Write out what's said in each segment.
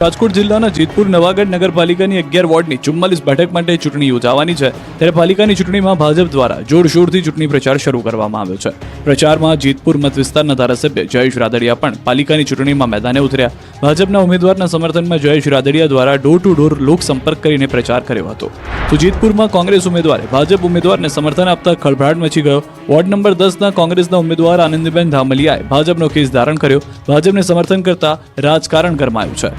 રાજકોટ જિલ્લાના જેતપુર નવાગઢ નગરપાલિકાની 11 વોર્ડની 44 બેઠક માટે ચૂંટણી યોજાવાની છે ત્યારે પાલિકાની ચૂંટણીમાં ભાજપ દ્વારા જોરશોરથી ચૂંટણી પ્રચાર શરૂ કરવામાં આવ્યો છે। પ્રચારમાં જેતપુર મત વિસ્તારના ધારાસભ્ય જયેશ રાદડિયા પણ પાલિકાની ચૂંટણીમાં મેદાને ઉતર્યા। ભાજપના ઉમેદવારના સમર્થનમાં જયેશ રાદડિયા દ્વારા ડોર ટુ ડોર લોક સંપર્ક કરીને પ્રચાર કર્યો હતો। તો જેતપુરમાં કોંગ્રેસ ઉમેદવારે ભાજપ ઉમેદવારને સમર્થન આપતા ખળભળાટ મચી ગયો। વોર્ડ નંબર 10ના કોંગ્રેસના ઉમેદવાર આનંદીબેન ધામલિયાએ ભાજપનો કેસ ધારણ કર્યો। ભાજપને સમર્થન કરતા રાજકારણ ગરમાયું છે।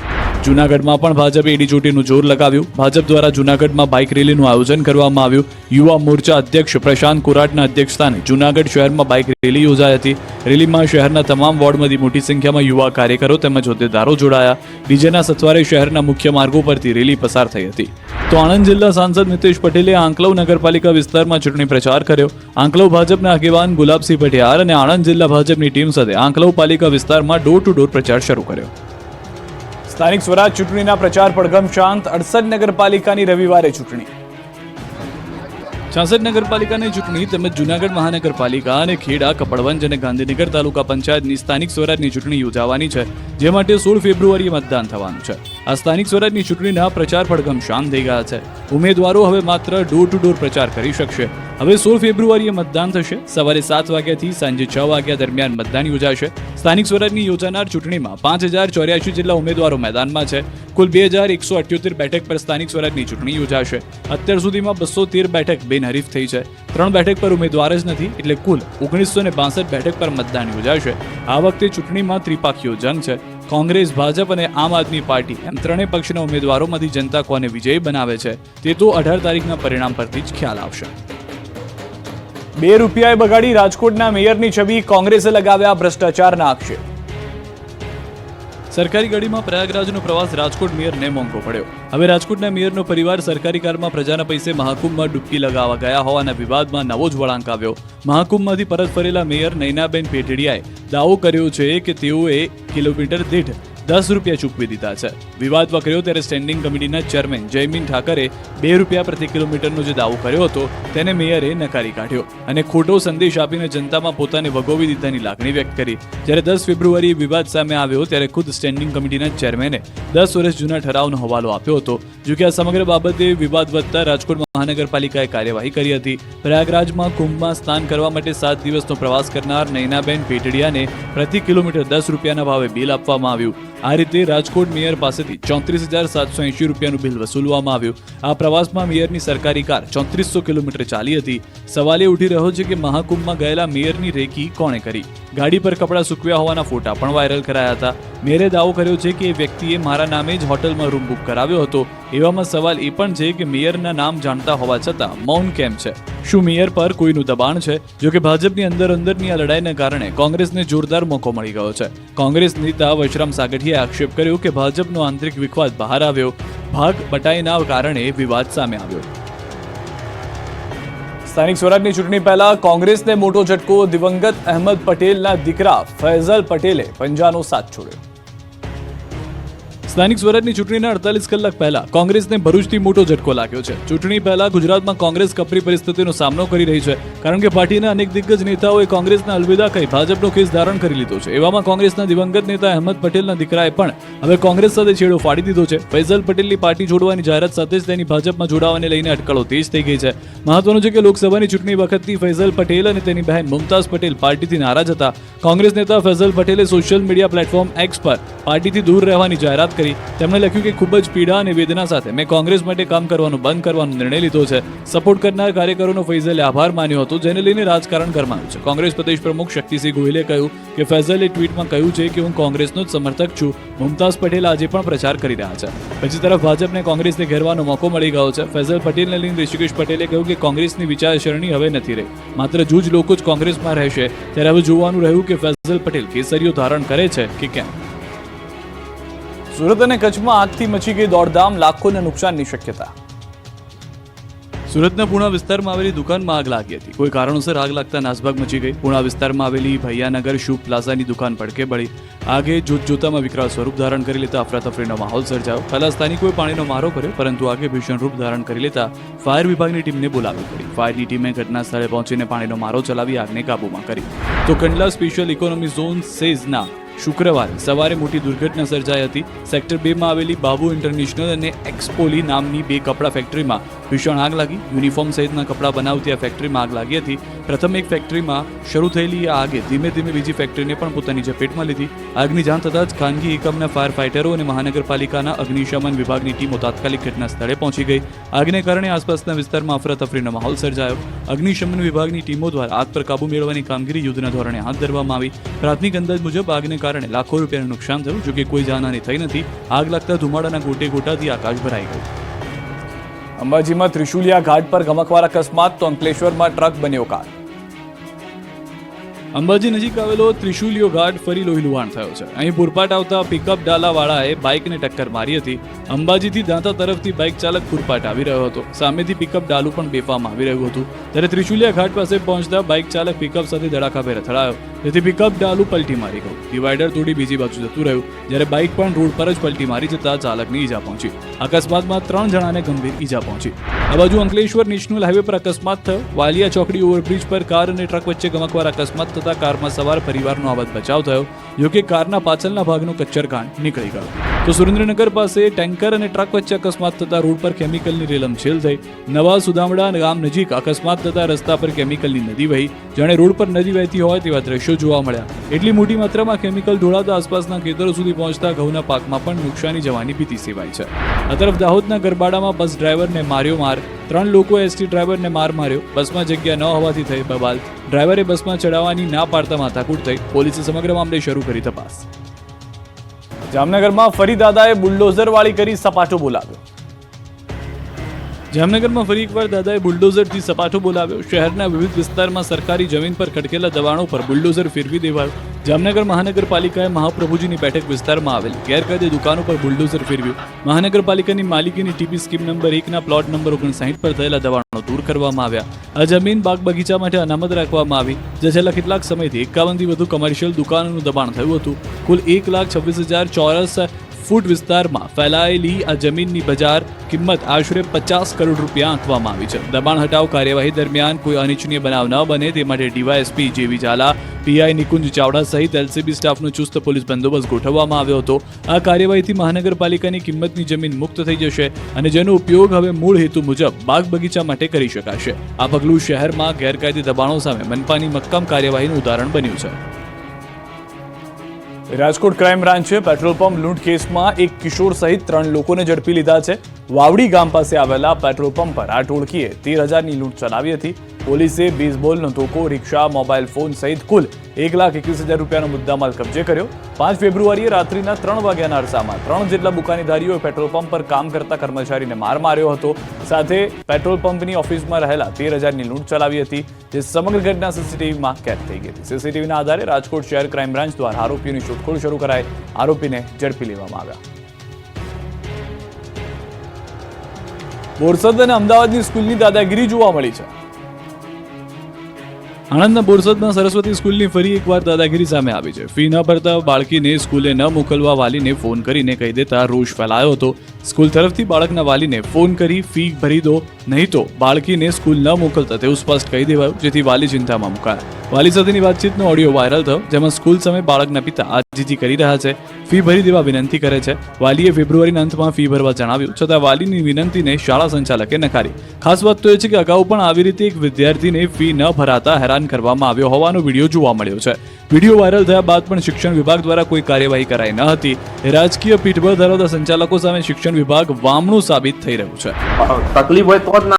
જૂનાગઢમાં પણ ભાજપે એડીચોટીનું જોર લગાવ્યું। ભાજપ દ્વારા જૂનાગઢમાં બાઇક રેલીનું આયોજન કરવામાં આવ્યું। યુવા મોરચા અધ્યક્ષ પ્રશાંત કોરાટના અધ્યક્ષસ્થાને જૂનાગઢ શહેરમાં બાઇક રેલી યોજાઈ હતી। રેલીમાં શહેરના તમામ વોર્ડમાંથી મોટી સંખ્યામાં યુવા કાર્યકરો તેમજ હોદ્દેદારો જોડાયા। ડીજેના સથવારે શહેરના મુખ્ય માર્ગો પરથી રેલી પસાર થઈ હતી। તો આણંદ જિલ્લા સાંસદ મિતેશ પટેલે આંકલવ નગરપાલિકા વિસ્તારમાં ચૂંટણી પ્રચાર કર્યો। આંકલવ ભાજપના આગેવાન ગુલાબસિંહ પટિયાર અને આણંદ જિલ્લા ભાજપની ટીમ સાથે આંકલવ પાલિકા વિસ્તારમાં ડોર ટુ ડોર પ્રચાર શરૂ કર્યો। સ્થાનિક સ્વરાજ ચૂંટણીના પ્રચાર પડઘમ શાંત। 68 નગરપાલિકાની રવિવારે ચૂંટણી। 66 નગરપાલિકાની ચૂંટણી તેમજ જૂનાગઢ મહાનગરપાલિકા અને ખેડા, કપડવંજ અને ગાંધીનગર તાલુકા પંચાયતની સ્થાનિક સ્વરાજની ચૂંટણી યોજાવાની છે, જે માટે 16 ફેબ્રુઆરીએ મતદાન થવાનું છે। આ સ્થાનિક સ્વરાજની ચૂંટણીના પ્રચાર પડઘમ શાંત થઈ ગયા છે। ઉમેદવારો હવે માત્ર ડોર ટુ ડોર પ્રચાર કરી શકશે। હવે 16 ફેબ્રુઆરીએ મતદાન થશે। સવારે 7 વાગ્યાથી સાંજે 6 વાગ્યા દરમિયાન મતદાન યોજાશે। સ્થાનિક સ્વરાજની યોજાનાર ચૂંટણીમાં 5084 જેટલા ઉમેદવારો મેદાનમાં છે। કુલ 2178 બેઠક પર સ્થાનિક સ્વરાજની ચૂંટણી યોજાશે। અત્યાર સુધીમાં 213 બેઠક બિનહરીફ થઈ છે। 3 બેઠક પર ઉમેદવાર જ નથી, એટલે કુલ 1962 બેઠક પર મતદાન યોજાશે। આ વખતે ચૂંટણીમાં ત્રિપાખીયો જંગ છે। કોંગ્રેસ, ભાજપ અને આમ આદમી પાર્ટી એમ ત્રણેય પક્ષના ઉમેદવારોમાંથી જનતા કોને વિજયી બનાવે છે તે તો 18 તારીખના પરિણામ પરથી જ ખ્યાલ આવશે। 2 રૂપિયાએ બગાડી રાજકોટના મેયરની છબી, કોંગ્રેસે લગાવ્યા ભ્રષ્ટાચારના આક્ષેપ। સરકારી ગાડીમાં પ્રયાગરાજનો પ્રવાસ રાજકોટ મેયરને મોંઘો પડ્યો। હવે રાજકોટના મેયરનો પરિવાર સરકારી કારમાં પ્રજાના પૈસે મહાકુંભમાં ડૂબકી લગાવવા ગયા હોવાના વિવાદમાં નવો જ વળાંક આવ્યો। મહાકુંભમાંથી પરત ફરેલા મેયર નૈનાબેન પેટડિયાએ દાવો કર્યો છે કે તેઓએ કિલોમીટર દીઠ 10 રૂપિયા ચૂકવી દીધા છે। વિવાદ વકર્યો ત્યારે સ્ટેન્ડિંગ કમિટીના ચેરમેન જયમીન ઠાકરે 2 રૂપિયા પ્રતિ કિલોમીટરનો જે દાવો કર્યો હતો તેને મેયરે નકારી કાઢ્યો અને ખોટો સંદેશ આપીને જનતામાં પોતાને વગોવી દીધાની લાગણી વ્યક્ત કરી। જ્યારે 10 ફેબ્રુઆરીએ વિવાદ સામે આવ્યો ત્યારે ખુદ સ્ટેન્ડિંગ કમિટીના ચેરમેને 10 વર્ષ જૂના ઠરાવનો હવાલો આપ્યો હતો। જો કે આ સમગ્ર બાબતે વિવાદ વધતા રાજકોટ મહાનગરપાલિકાએ કાર્યવાહી કરી હતી। પ્રયાગરાજમાં કુંભમાં સ્નાન કરવા માટે 7 દિવસનો પ્રવાસ કરનાર નૈનાબેન પેટડિયાને પ્રતિ કિલોમીટર 10 રૂપિયાના ભાવે બિલ આપવામાં આવ્યું। આ રીતે રાજકોટ મેયર પાસેથી 34,780 રૂપિયાનું બિલ વસૂલવામાં આવ્યું। આ પ્રવાસમાં મેયરની સરકારી કાર 3400 કિલોમીટર ચાલી હતી। સવાલ એ ઉઠી રહ્યો છે કે મહાકુંભમાં ગયેલા મેયરની રેકી કોણે કરી? ગાડી પર કપડાં સૂકવ્યા હોવાના ફોટા પણ વાયરલ કરાયા હતા। મેયરે દાવો કર્યો છે કે એ વ્યક્તિએ મારા નામે જ હોટલમાં રૂમ બુક કરાવ્યો હતો। એવામાં સવાલ એ પણ છે કે મેયરના નામ જાણતા હોવા છતાં મૌન કેમ છે? શું મેયર પર કોઈનું દબાણ છે? જો કે ભાજપની અંદરની આ લડાઈને કારણે કોંગ્રેસને જોરદાર મોકો મળી ગયો છે। કોંગ્રેસ નેતા વશરામ સાગઠિયાએ આક્ષેપ કર્યો કે ભાજપનો આંતરિક વિખવાદ બહાર આવ્યો, ભાગ બટાઈના કારણે વિવાદ સામે આવ્યો। સ્થાનિક સ્વરાજની ચૂંટણી પહેલા કોંગ્રેસને મોટો ઝટકો, દિવંગત અહેમદ પટેલના દીકરા ફૈઝલ પટેલે પંજાનો સાથ છોડ્યો। સ્થાનિક સ્વરાજની ચૂંટણીના 48 કલાક પહેલા કોંગ્રેસને ભરૂચથી મોટો ઝટકો લાગ્યો છે। ચૂંટણી પહેલા ગુજરાતમાં કોંગ્રેસ કપરી પરિસ્થિતિનો સામનો કરી રહી છે, કારણ કે પાર્ટીના અનેક દિગ્ગજ નેતાઓએ કોંગ્રેસના અલવિદા કહી ભાજપનો કેસ ધારણ કરી લીધો છે। એવામાં કોંગ્રેસના દિવંગત નેતા અહેમદ પટેલના દીકરાએ પણ હવે કોંગ્રેસ સાથે છેડો ફાડી દીધો છે। ફૈઝલ પટેલની પાર્ટી છોડવાની જાહેરાત સાથે જ તેની ભાજપમાં જોડાવાને લઈને અટકળો તેજ થઈ ગઈ છે। મહત્વનું છે કે લોકસભાની ચૂંટણી વખતથી ફૈઝલ પટેલ અને તેની બહેન મુમતાઝ પટેલ પાર્ટીથી નારાજ હતા। કોંગ્રેસ નેતા ફૈઝલ પટેલે સોશિયલ મીડિયા પ્લેટફોર્મ એક્સ પર પાર્ટીથી દૂર રહેવાની જાહેરાત કરી। તેમણે લખ્યું કે ખૂબ જ પીડા અને વેદના સાથે મેં કોંગ્રેસ માટે કામ કરવાનું બંધ કરવાનો નિર્ણય લીધો છે। સપોર્ટ કરનાર કાર્યકરોનો ફૈઝલે આભાર માન્યો હતો, જેને લઈને રાજકારણ ગરમાયું છે। કોંગ્રેસ પ્રદેશ પ્રમુખ શક્તિસિંહ ગોહિલે કહ્યું કે ફૈઝલે ટ્વીટમાં કહ્યું છે કે હું કોંગ્રેસનો જ સમર્થક છું। મુમતાઝ પટેલ આજે પણ પ્રચાર કરી રહ્યા છે। બીજી તરફ ભાજપને કોંગ્રેસને ઘેરવાનો મોકો મળી ગયો છે। ફૈઝલ પટેલને લઈને ઋષિકેશ પટેલે કહ્યું કે કોંગ્રેસની વિચારસરણી હવે નથી રહી, માત્ર જૂજ લોકો જ કોંગ્રેસમાં રહેશે। ત્યારે હવે જોવાનું રહ્યું કે ફૈઝલ પટેલ કેસરીઓ ધારણ કરે છે કે કેમ। સુરત અને કચ્છમાં આગથી મચી ગઈ દોડધામ, લાખોના નુકસાનની શક્યતા। સુરતના પૂણા વિસ્તારમાં આવેલી દુકાનમાં આગ લાગી હતી। કોઈ કારણોસર આગ લાગતા નાસભાગ મચી ગઈ। પૂણા વિસ્તારમાં આવેલી ભૈયાનગર શુભ પ્લાઝાની દુકાન પડકે બળી। આગે જોતજોતામાં વિકરાળ સ્વરૂપ ધારણ કરી લેતા અફરાતફરીનો માહોલ સર્જાયો। પહેલા સ્થાનિકોએ પાણીનો મારો કર્યો, પરંતુ આગે ભીષણ રૂપ ધારણ કરી લેતા ફાયર વિભાગની ટીમને બોલાવવી પડી। ફાયરની ટીમે ઘટના સ્થળે પહોંચીને પાણીનો મારો ચલાવી આગને કાબૂમાં કરી। તો કંડલા સ્પેશિયલ ઇકોનોમી ઝોન સેઝના શુક્રવારે સવારે મોટી દુર્ઘટના સર્જાઈ હતી. સેક્ટર 2 માં આવેલી બાબુ ઇન્ટરનેશનલ અને એક્સપોલી નામની બે કપડા ફેક્ટરીમાં ભીષણ આગ લાગી. યુનિફોર્મ સહિતના કપડાં બનાવતી આ ફેક્ટરીમાં આગ લાગી હતી. પ્રથમ એક ફેક્ટરીમાં શરૂ થયેલી આ આગે ધીમે ધીમે બીજી ફેક્ટરીને પણ પોતાની ઝપેટમાં લીધી. આગની જાણ થતાં જ ખાનગી એકમના ફાયર ફાઇટરો અને મહાનગરપાલિકાના અગ્નિશમન વિભાગની ટીમો તાત્કાલિક ઘટના સ્થળે પહોંચી ગઈ. આગને કારણે આસપાસના વિસ્તારમાં અફરાતફરીનો માહોલ સર્જાયો. અગ્નિશમન વિભાગની ટીમો દ્વારા આગ પર કાબુ મેળવવાની કામગીરી યુદ્ધના ધોરણે હાથ ધરવામાં આવી. પ્રાથમિક અંદાજ મુજબ આગને કારણે લાખો રૂપિયાનું નુકસાન થયું, જોકે કોઈ જાનહાની થઈ નથી. આગ લાગતા ધુમાડાના ગોટે ગોટાથી આકાશ ભરાઈ ગયું. અંબાજીમાં ત્રિશુલિયા ઘાટ પર ગમકવાર અકસ્માત તો અંકલેશ્વરમાં ટ્રક બન્યો કાર. અંબાજી નજીક આવેલો ત્રિશુલિયો ઘાટ ફરી લોહીલુહાણ થયો છે. અહીં પૂરપાટ આવતા પિકઅપ ડાલાવાળાએ બાઇકને ટક્કર મારી હતી. અંબાજીથી દાંતા તરફથી બાઇક ચાલક પૂરપાટ આવી રહ્યો હતો. સામેથી પિકઅપ ડાલું પણ બેફામ આવી રહ્યું હતું. ત્યારે ત્રિશુલિયા ઘાટ પાસે પહોંચતા બાઇક ચાલક પિકઅપ સાથે ધડાકાભેર અથડાયો, જેથી પિકઅપ ડાલું પલટી મારી ગયું. ડિવાઈડર તોડી બીજી બાજુ જતું રહ્યું, જ્યારે બાઇક પણ રોડ પર જ પલટી મારી જતા ચાલકને ઈજા પહોંચી. અકસ્માતમાં 3 જણાને ગંભીર ઈજા પહોંચી. આ બાજુ અંકલેશ્વર નેશનલ હાઈવે પર અકસ્માત થયો. વાલિયા ચોકડી ઓવરબ્રિજ પર કાર અને ટ્રક વચ્ચે ગમકવાર અકસ્માત થતા કારમાં સવાર પરિવારનો આબાદ બચાવ થયો. જોકે કારના પાછળના ભાગનો કચ્ચરઘાણ નીકળી ગયો. તો સુરેન્દ્રનગર પાસે ટેન્કર અને ટ્રક વચ્ચે અકસ્માત થતા રોડ પર કેમિકલની રેલમછેલ થઈ. નવા સુદામડા ગામ નજીક અકસ્માત થતા રસ્તા પર કેમિકલની નદી વહી. જાણે રોડ પર નદી વહેતી હોય તેવા દ્રશ્યો જોવા મળ્યા. એટલી મોટી માત્રામાં કેમિકલ ઢોળાતા આસપાસના ખેતરો સુધી પહોંચતા ઘઉંના પાકમાં પણ નુકસાની જવાની ભીતિ સેવાઈ છે. આ તરફ દાહોદના ગરબાડામાં બસ ડ્રાઈવરને માર્યો માર. 3 લોકો એસટી ડ્રાઈવરને માર માર્યો. બસમાં જગ્યા ન હોવાથી થઈ બબાલ. ડ્રાઈવરે બસમાં ચડાવવાની ના પાડતા માથાકૂટ થઈ. પોલીસે સમગ્ર મામલે શરૂ કરી તપાસ. જામનગરમાં ફરી દાદાએ બુલડોઝર વાળી કરી સપાટો બોલાવ્યો. જામનગરમાં ફરી એકવાર દાદાએ બુલડોઝરથી સપાટો બોલાવ્યો. શહેરના વિવિધ વિસ્તારમાં સરકારી જમીન પર ખડકેલા દબાણો પર બુલડોઝર ફેરવી દેવાયો. જામનગર મહાનગરપાલિકાએ મહાપ્રભુજીની બેઠક વિસ્તારમાં આવેલ ગેરકાયદે દુકાનો પર બુલડોઝર ફેરવ્યું. મહાનગરપાલિકાની માલિકીની TP scheme number 1 plot number 59 પર થયેલા દબાણો દૂર કરવામાં આવ્યા. આ જમીન બાગ બગીચા માટે અનામત રાખવામાં આવી, જે છેલ્લા કેટલાક સમયથી 51થી વધુ કમર્શિયલ દુકાનોનું દબાણ થયું હતું. કુલ 1,26,000 ચોરસ ફૂટ વિસ્તારમાં ફેલાયેલી આ જમીનની બજાર કિંમત આશરે 50 કરોડ રૂપિયા આંકવામાં આવી છે. દબાણ હટાવ કાર્યવાહી દરમિયાન કોઈ અનિચ્છનીય બનાવ ન બને તે માટે ડીવાયએસપી જેવી ઝાલા, પીઆઈ નિકુંજ ચાવડા સહિત એલસીબી સ્ટાફનો ચુસ્ત પોલીસ બંદોબસ્ત ગોઠવવામાં આવ્યો હતો. આ કાર્યવાહીથી મહાનગરપાલિકાની કિંમતની જમીન મુક્ત થઈ જશે અને જેનો ઉપયોગ હવે મૂળ હેતુ મુજબ બાગ બગીચા માટે કરી શકાશે. આ પગલું શહેરમાં ગેરકાયદે દબાણો સામે મનપાની મક્કમ કાર્યવાહીનું ઉદાહરણ બન્યું છે. રાજકોટ ક્રાઇમ બ્રાન્ચે પેટ્રોલ પંપ લૂંટ કેસમાં એક કિશોર સહિત 3 લોકોને ઝડપી લીધા છે. વાવડી ગામ પાસે આવેલા પેટ્રોલ પંપ પર આ ટોળકીએ 13,000ની લૂંટ ચલાવી હતી. પોલીસે બેઝબોલનો ધોકો, રિક્ષા, મોબાઈલ ફોન સહિત કુલ 1,21,000 રૂપિયાનો મુદ્દામાલ કબજે કર્યો. 5 ફેબ્રુઆરીએ રાત્રિના 3 વાગ્યાના અરસામાં 3 જેટલા બુકાનીધારીઓએ પેટ્રોલ પંપ પર કામ કરતા કર્મચારીને માર માર્યો હતો. સાથે પેટ્રોલ પંપની ઓફિસમાં રહેલા 13,000ની લૂંટ ચલાવી હતી, જે સમગ્ર ઘટના સીસીટીવીમાં કેદ થઈ ગઈ હતી. સીસીટીવીના આધારે રાજકોટ શહેર ક્રાઇમ બ્રાન્ચ દ્વારા આરોપીઓની શોધખોળ શરૂ કરાઈ આરોપીને ઝડપી લેવામાં આવ્યા. બોરસદ અને અમદાવાદની સ્કૂલની દાદાગીરી જોવા મળી છે. આણંદના બોરસદમાં સરસ્વતી સ્કૂલની ફરી એકવાર દાદાગીરી સામે આવી છે. ફી ન ભરતા બાળકીને સ્કૂલે ન મોકલવા વાલીને ફોન કરીને કહી દેતા રોષ ફેલાયો હતો. સ્કૂલ તરફથી બાળકના વાલીને ફોન કરી ફી ભરી દો, નહીં તો બાળકીને સ્કૂલ ન મોકલતા તેવું સ્પષ્ટ કહી દેવાયું, જેથી વાલી ચિંતામાં મુકાયા. વાલી સાથેની વાતચીતનો ઓડિયો વાયરલ થયો, જેમાં સ્કૂલ સામે બાળકના પિતા આજીજી કરી રહ્યા છે, ફી ભરી દેવા વિનંતી કરે છે. વાલીએ ફેબ્રુઆરીના અંતમાં ફી ભરવા જણાવ્યું, છતાં વાલીની વિનંતીને શાળા સંચાલકે નકારી. ખાસ વાત તો એ છે કે અગાઉ પણ આવી રીતે એક વિદ્યાર્થીને ફી ન ભરાતા હેરાન કરવામાં આવ્યો હોવાનો વિડીયો જોવા મળ્યો છે. વિડીયો વાયરલ થયા બાદ પણ શિક્ષણ વિભાગ દ્વારા કોઈ કાર્યવાહી કરાઈ ન હતી. રાજકીય પીઠબળ ધરાવતા સંચાલકો સામે શિક્ષણ વિભાગ વામણું સાબિત થઈ રહ્યું છે. તકલીફ હોય તો જ